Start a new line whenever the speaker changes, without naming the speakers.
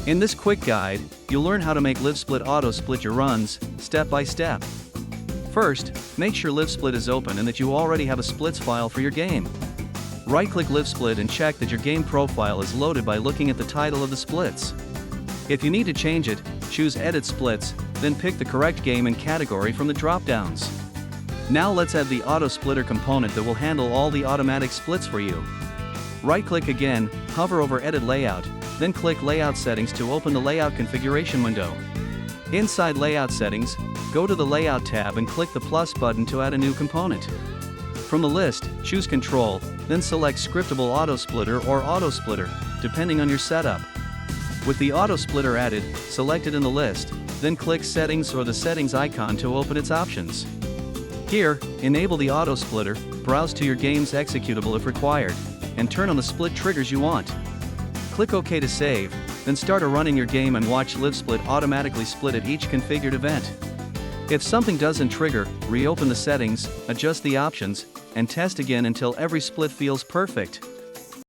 In this quick guide, you'll learn how to make Livesplit auto-split your runs, step by step. First, make sure Livesplit is open and that you already have a splits file for your game. Right-click Livesplit and check that your game profile is loaded by looking at the title of the splits. If you need to change it, choose Edit Splits, then pick the correct game and category from the drop-downs. Now let's add the auto-splitter component that will handle all the automatic splits for you. Right-click again, hover over Edit Layout, then click Layout Settings to open the Layout Configuration window. Inside Layout Settings, go to the Layout tab and click the plus button to add a new component. From the list, choose Control, then select Scriptable Auto-Splitter or Auto-Splitter, depending on your setup. With the Auto-Splitter added, select it in the list, then click Settings or the Settings icon to open its options. Here, enable the Auto-Splitter, browse to your game's executable if required, and turn on the split triggers you want. Click OK to save, then start running your game and watch Livesplit automatically split at each configured event. If something doesn't trigger, reopen the settings, adjust the options, and test again until every split feels perfect.